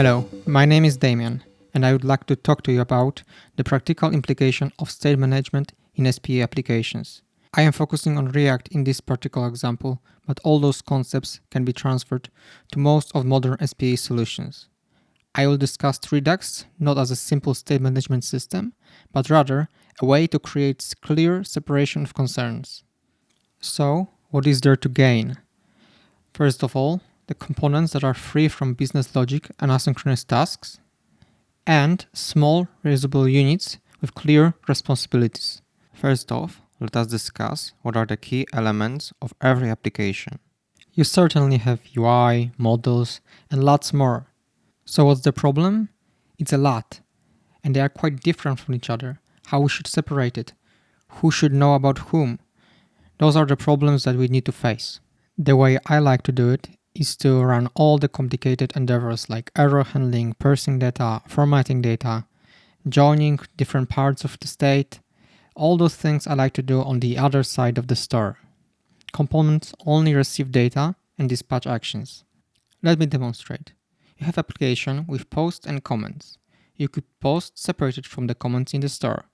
Hello, my name is Damian, and I would like to talk to you about the practical implication of state management in SPA applications. I am focusing on React in this particular example, but all those concepts can be transferred to most of modern SPA solutions. I will discuss Redux not as a simple state management system, but rather a way to create clear separation of concerns. So, what is there to gain? First of all, the components that are free from business logic and asynchronous tasks, and small reusable units with clear responsibilities. First off, let us discuss what are the key elements of every application. You certainly have UI, models, and lots more. So what's the problem? It's a lot, and they are quite different from each other. How we should separate it? Who should know about whom? Those are the problems that we need to face. The way I like to do it is to run all the complicated endeavors like error handling, parsing data, formatting data, joining different parts of the state. All those things I like to do on the other side of the store. Components only receive data and dispatch actions. Let me demonstrate. You have application with posts and comments. You could post separated from the comments in the store.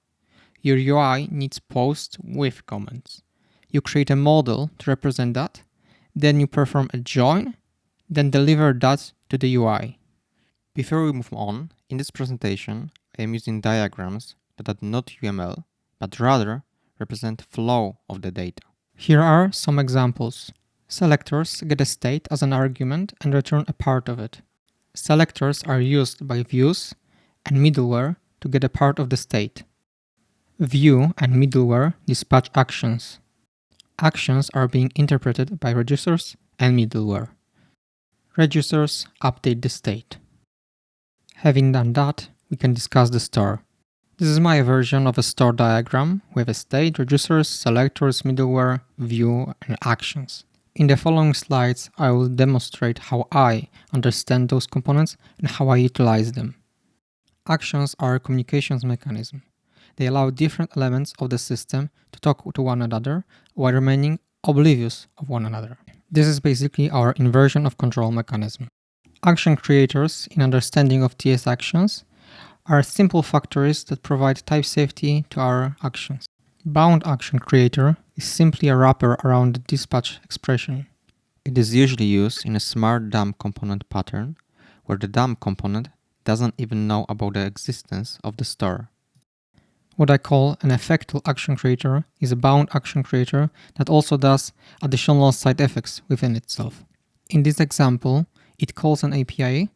Your UI needs posts with comments. You create a model to represent that. Then you perform a join, then deliver that to the UI. Before we move on, in this presentation, I am using diagrams that are not UML, but rather represent flow of the data. Here are some examples. Selectors get a state as an argument and return a part of it. Selectors are used by views and middleware to get a part of the state. View and middleware dispatch actions. Actions are being interpreted by reducers and middleware. Reducers update the state. Having done that, we can discuss the store. This is my version of a store diagram with a state, reducers, selectors, middleware, view, and actions. In the following slides, I will demonstrate how I understand those components and how I utilize them. Actions are a communications mechanism. They allow different elements of the system to talk to one another while remaining oblivious of one another. This is basically our inversion of control mechanism. Action creators, in understanding of TS actions, are simple factories that provide type safety to our actions. Bound action creator is simply a wrapper around the dispatch expression. It is usually used in a smart dump component pattern, where the dump component doesn't even know about the existence of the store. What I call an effectual action creator is a bound action creator that also does additional side effects within itself. In this example, it calls an API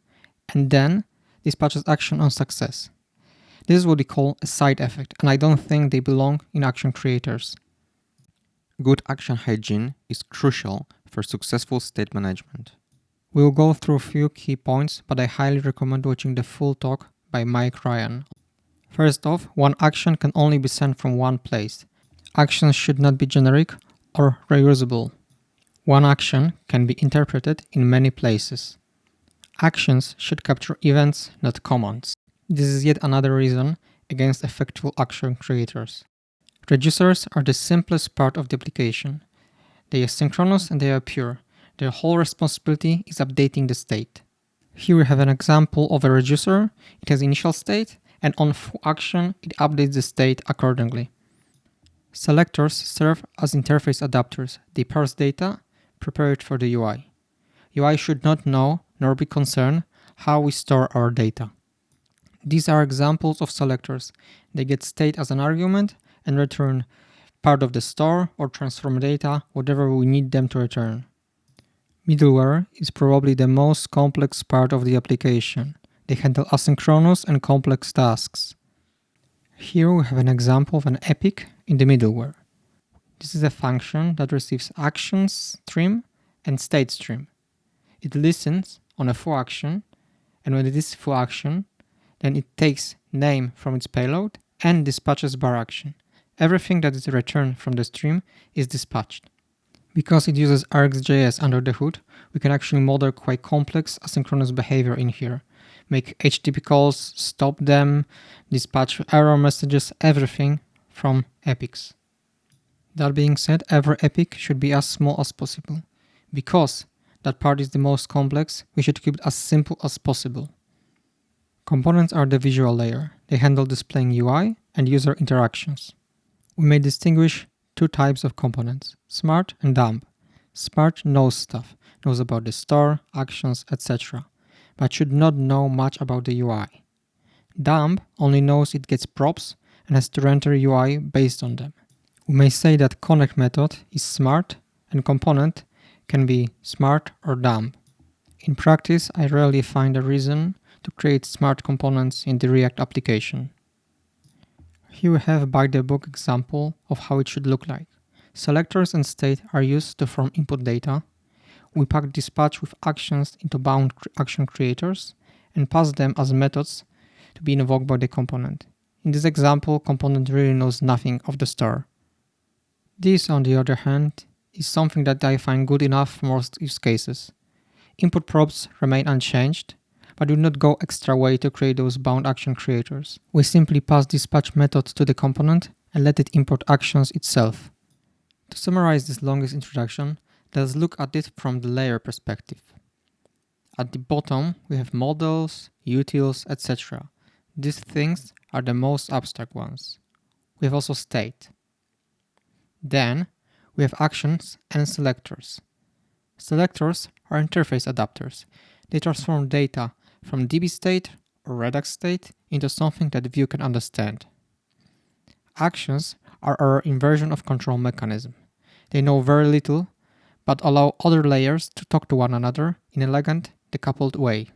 and then dispatches action on success. This is what we call a side effect, and I don't think they belong in action creators. Good action hygiene is crucial for successful state management. We will go through a few key points, but I highly recommend watching the full talk by Mike Ryan. First off, one action can only be sent from one place. Actions should not be generic or reusable. One action can be interpreted in many places. Actions should capture events, not commands. This is yet another reason against effectual action creators. Reducers are the simplest part of the application. They are synchronous and they are pure. Their whole responsibility is updating the state. Here we have an example of a reducer. It has initial state, and on full action, it updates the state accordingly. Selectors serve as interface adapters. They parse data, prepare it for the UI. UI should not know nor be concerned how we store our data. These are examples of selectors. They get state as an argument and return part of the store or transform data, whatever we need them to return. Middleware is probably the most complex part of the application. They handle asynchronous and complex tasks. Here we have an example of an epic in the middleware. This is a function that receives actions stream and state stream. It listens on a full action, and when it is full action, then it takes name from its payload and dispatches bar action. Everything that is returned from the stream is dispatched. Because it uses args.js under the hood, we can actually model quite complex asynchronous behavior in here. Make HTTP calls, stop them, dispatch error messages, everything from epics. That being said, every epic should be as small as possible. Because that part is the most complex, we should keep it as simple as possible. Components are the visual layer. They handle displaying UI and user interactions. We may distinguish two types of components, smart and dumb. Smart knows stuff, knows about the store, actions, etc., but should not know much about the UI. Dumb only knows it gets props and has to render UI based on them. We may say that connect method is smart and component can be smart or dumb. In practice, I rarely find a reason to create smart components in the React application. Here we have a by-the-book example of how it should look like. Selectors and state are used to form input data. We pack dispatch with actions into bound action creators and pass them as methods to be invoked by the component. In this example, component really knows nothing of the store. This, on the other hand, is something that I find good enough for most use cases. Input props remain unchanged, but do not go extra way to create those bound action creators. We simply pass dispatch method to the component and let it import actions itself. To summarize this longest introduction, let's look at it from the layer perspective. At the bottom, we have models, utils, etc. These things are the most abstract ones. We have also state. Then, we have actions and selectors. Selectors are interface adapters. They transform data from DB state or Redux state into something that view can understand. Actions are our inversion of control mechanism. They know very little, but allow other layers to talk to one another in an elegant, decoupled way.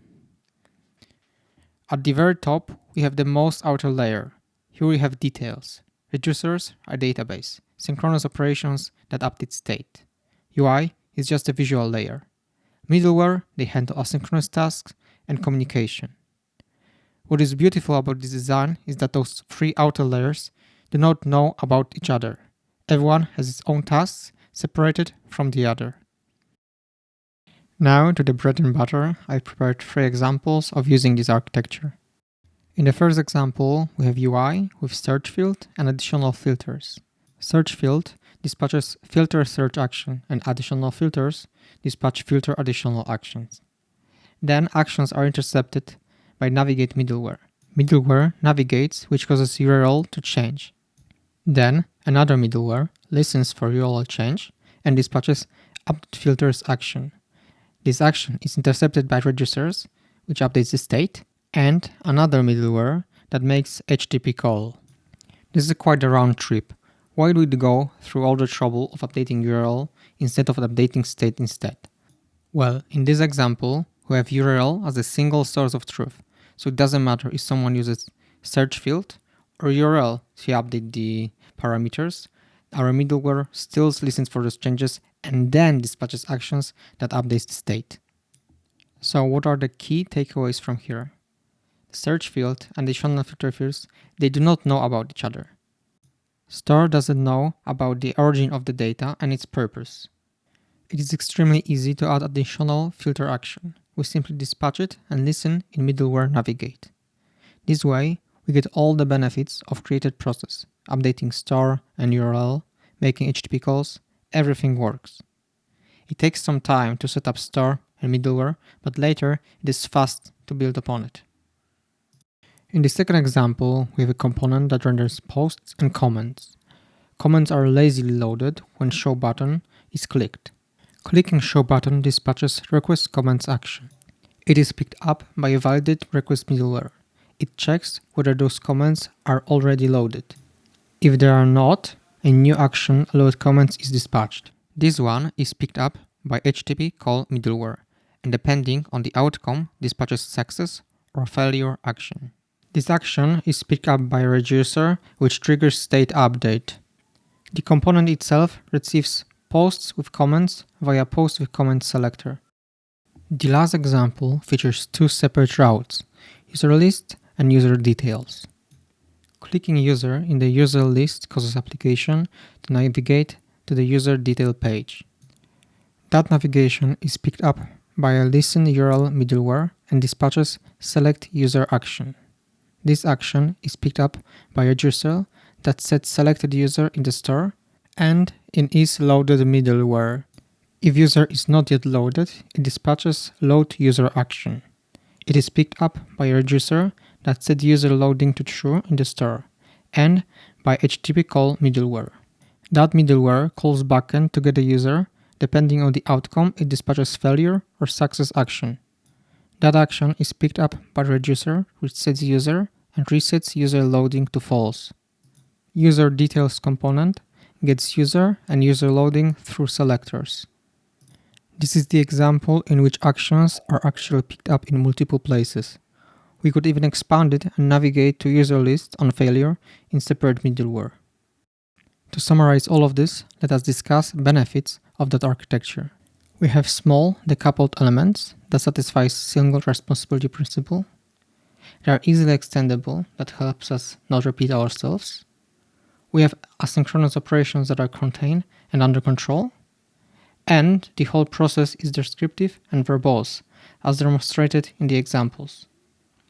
At the very top, we have the most outer layer. Here we have details. Reducers are database, synchronous operations that update state. UI is just a visual layer. Middleware, they handle asynchronous tasks and communication. What is beautiful about this design is that those three outer layers do not know about each other. Everyone has its own tasks, separated from the other. Now to the bread and butter, I prepared 3 examples of using this architecture. In the first example, we have UI with search field and additional filters. Search field dispatches filter search action and additional filters dispatch filter additional actions. Then actions are intercepted by navigate middleware. Middleware navigates, which causes URL to change. Then another middleware listens for URL change and dispatches update filters action. This action is intercepted by reducers, which updates the state, and another middleware that makes HTTP call. This is quite a round trip. Why do we go through all the trouble of updating URL instead of updating state instead? Well, in this example, we have URL as a single source of truth, so it doesn't matter if someone uses search field or URL to update the parameters. Our middleware still listens for those changes and then dispatches actions that updates the state. So what are the key takeaways from here? The search field and additional filter fields, they do not know about each other. Store doesn't know about the origin of the data and its purpose. It is extremely easy to add additional filter action. We simply dispatch it and listen in middleware navigate. This way, we get all the benefits of created process, updating store and URL, making HTTP calls, everything works. It takes some time to set up store and middleware, but later it is fast to build upon it. In the second example, we have a component that renders posts and comments. Comments are lazily loaded when show button is clicked. Clicking show button dispatches request comments action. It is picked up by a validated request middleware. It checks whether those comments are already loaded. If they are not, a new action load comments is dispatched. This one is picked up by HTTP call middleware, and depending on the outcome, dispatches success or failure action. This action is picked up by a reducer, which triggers state update. The component itself receives posts with comments via post with comments selector. The last example features 2 separate routes, user list and user details. Clicking user in the user list causes application to navigate to the user detail page. That navigation is picked up by a listen URL middleware and dispatches select user action. This action is picked up by a reducer that sets selected user in the store and in is loaded middleware. If user is not yet loaded, it dispatches load user action. It is picked up by a reducer that set user loading to true in the store, and by HTTP call middleware. That middleware calls backend to get the user. Depending on the outcome, it dispatches failure or success action. That action is picked up by the reducer, which sets user and resets user loading to false. User details component gets user and user loading through selectors. This is the example in which actions are actually picked up in multiple places. We could even expand it and navigate to user lists on failure in separate middleware. To summarize all of this, let us discuss benefits of that architecture. We have small, decoupled elements that satisfy single responsibility principle. They are easily extendable, that helps us not repeat ourselves. We have asynchronous operations that are contained and under control. And the whole process is descriptive and verbose, as demonstrated in the examples.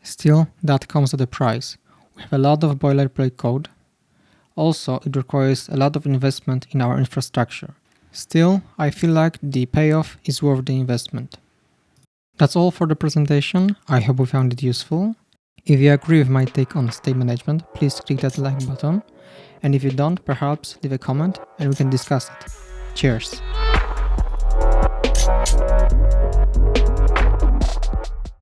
Still, that comes at a price. We have a lot of boilerplate code. Also, it requires a lot of investment in our infrastructure. Still, I feel like the payoff is worth the investment. That's all for the presentation. I hope you found it useful. If you agree with my take on state management, please click that like button. And if you don't, perhaps leave a comment and we can discuss it. Cheers!